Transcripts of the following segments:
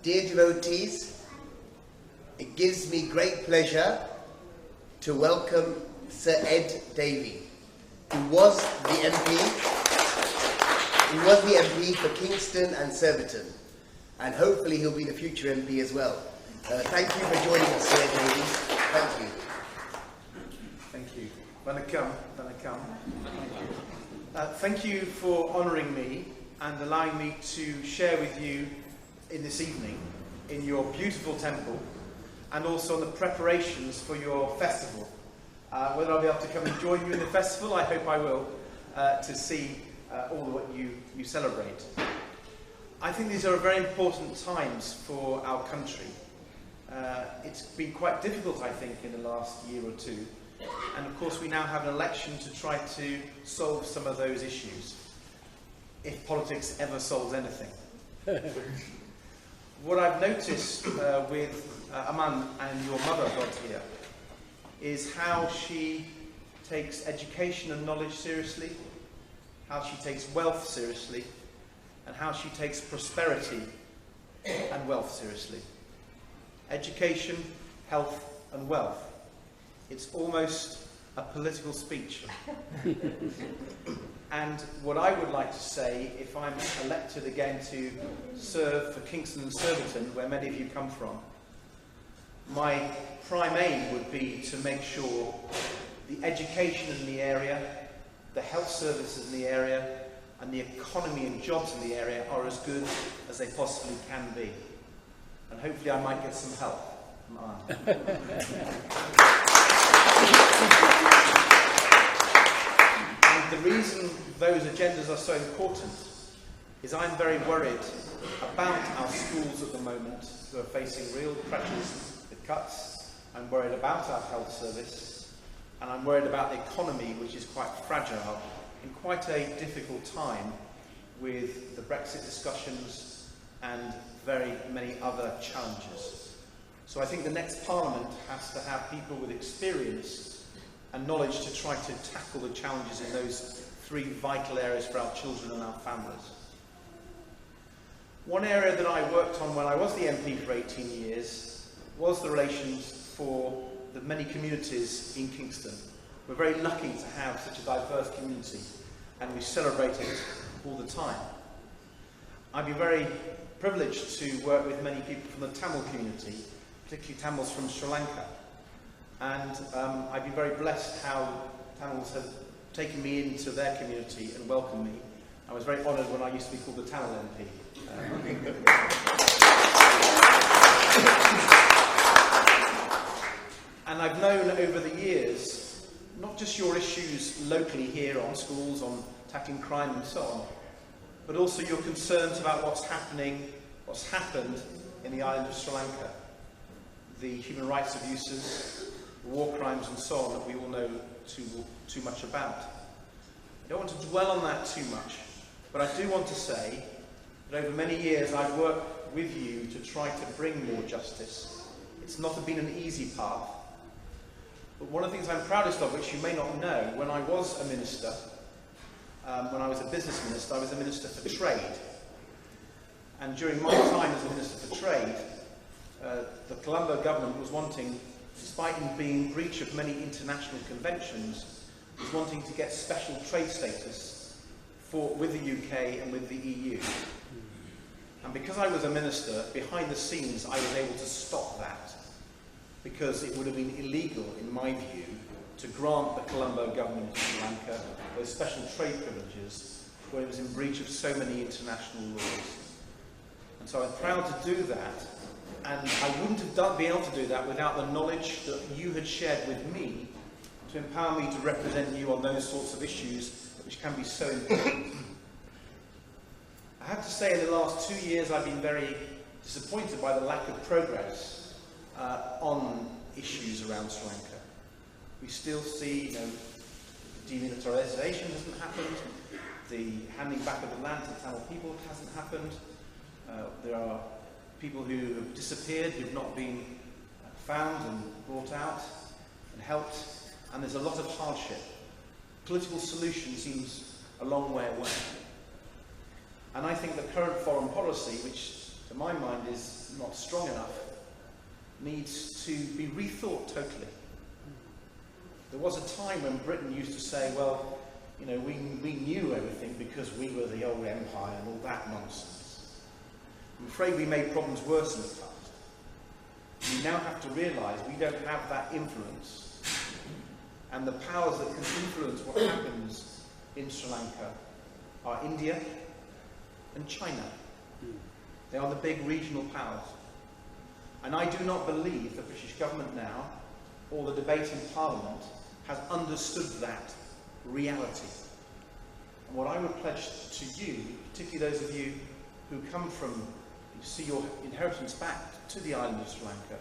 Dear devotees, it gives me great pleasure to welcome Sir Ed Davey, who was the MP for Kingston and Surbiton, and hopefully he'll be the future MP as well. Thank you for joining us, Sir Ed Davey. Thank you. Thank you. Vanakkam. Thank you for honouring me and allowing me to share with you in this evening in your beautiful temple, and also on the preparations for your festival. Whether I'll be able to come and join you in the festival, I hope I will, to see all of what you celebrate. I think these are very important times for our country. It's been quite difficult, I think, in the last year or two. And of course we now have an election to try to solve some of those issues, if politics ever solves anything. What I've noticed with Amman and your mother got here is how she takes education and knowledge seriously, how she takes wealth seriously, and how she takes prosperity and wealth seriously. Education, health and wealth. It's almost a political speech. And what I would like to say, if I'm elected again to serve for Kingston and Surbiton, where many of you come from, my prime aim would be to make sure the education in the area, the health services in the area, and the economy and jobs in the area are as good as they possibly can be. And hopefully I might get some help from Anne. And the reason those agendas are so important is I'm very worried about our schools at the moment who are facing real pressures with cuts. I'm worried about our health service, and I'm worried about the economy, which is quite fragile in quite a difficult time with the Brexit discussions and very many other challenges. So I think the next Parliament has to have people with experience and knowledge to try to tackle the challenges in those three vital areas for our children and our families. One area that I worked on when I was the MP for 18 years was the relations for the many communities in Kingston. We're very lucky to have such a diverse community, and we celebrate it all the time. I've been very privileged to work with many people from the Tamil community, particularly Tamils from Sri Lanka. And I've been very blessed how Tamils have taken me into their community and welcomed me. I was very honoured when I used to be called the Tamil MP. And I've known over the years, not just your issues locally here on schools, on tackling crime and so on, but also your concerns about what's happened in the island of Sri Lanka. The human rights abuses, war crimes and so on that we all know too much about. I don't want to dwell on that too much, but I do want to say that over many years I've worked with you to try to bring more justice. It's not been an easy path, but one of the things I'm proudest of, which you may not know, when I was a minister, when I was a business minister, I was a minister for trade. And during my time as a minister for trade, the Colombo government was wanting, despite in being in breach of many international conventions, was wanting to get special trade status with the UK and with the EU. And because I was a minister, behind the scenes I was able to stop that, because it would have been illegal, in my view, to grant the Colombo government of Sri Lanka those special trade privileges when it was in breach of so many international laws. And so I'm proud to do that, and I wouldn't have been able to do that without the knowledge that you had shared with me to empower me to represent you on those sorts of issues which can be so important. I have to say, in the last 2 years I've been very disappointed by the lack of progress on issues around Sri Lanka. We still see, demilitarisation hasn't happened, the handing back of the land to Tamil people hasn't happened, there are people who have disappeared, who have not been found and brought out and helped, and there's a lot of hardship. Political solution seems a long way away. And I think the current foreign policy, which to my mind is not strong enough, needs to be rethought totally. There was a time when Britain used to say, well, you know, we knew everything because we were the old empire and all that nonsense. I'm afraid we made problems worse in the past. We now have to realise we don't have that influence. And the powers that can influence what happens in Sri Lanka are India and China. They are the big regional powers. And I do not believe the British government now, or the debate in Parliament, has understood that reality. And what I would pledge to you, particularly those of you who come from, you see your inheritance back to the island of Sri Lanka,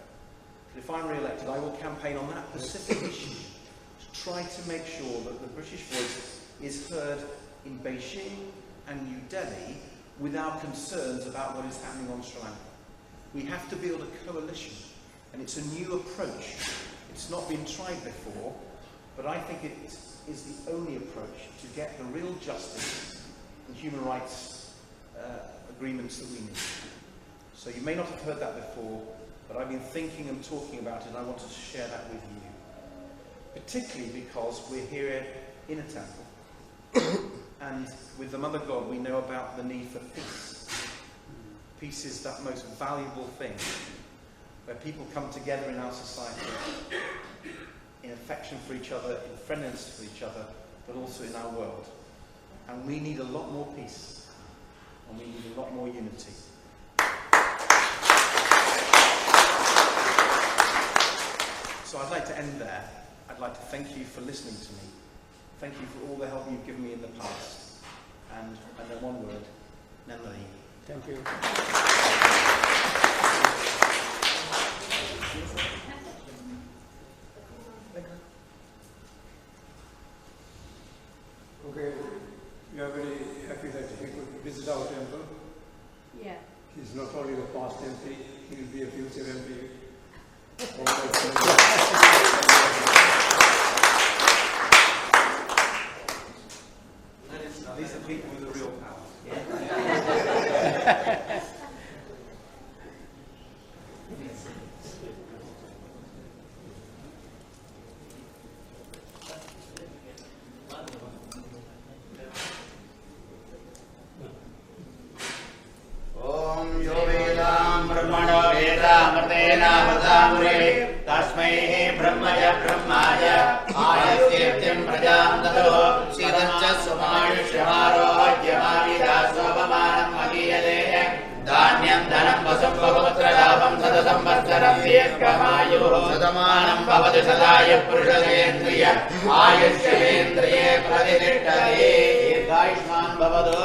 that if I'm re-elected, I will campaign on that Pacific issue to try to make sure that the British voice is heard in Beijing and New Delhi without concerns about what is happening on Sri Lanka. We have to build a coalition, and it's a new approach. It's not been tried before, but I think it is the only approach to get the real justice and human rights agreements that we need. So you may not have heard that before, but I've been thinking and talking about it, and I wanted to share that with you. Particularly because we're here in a temple, and with the Mother God we know about the need for peace. Peace is that most valuable thing, where people come together in our society in affection for each other, in friendliness for each other, but also in our world. And we need a lot more peace, and we need a lot more unity. So I'd like to end there. I'd like to thank you for listening to me. Thank you for all the help you've given me in the past. And I know one word, Namali. Thank you. Okay, we are very happy that he could visit our temple. Yeah. He's not only the past MP, he will be a future MP. These are people with the real power. Om yo vedam brahmano vedamrtena vadamure tasmai brahmaya brahmaya ayasyetim prajam tado siddhamcha sumayushamarojyamavirasopamanam magiyade dhanyam dhanam vasam bhagavatra labham sadasamvatsaram dirghamayuh sadamanam bhavati sadaya purushadendriya ayushayendriye praditishtate dirghayushman bhavado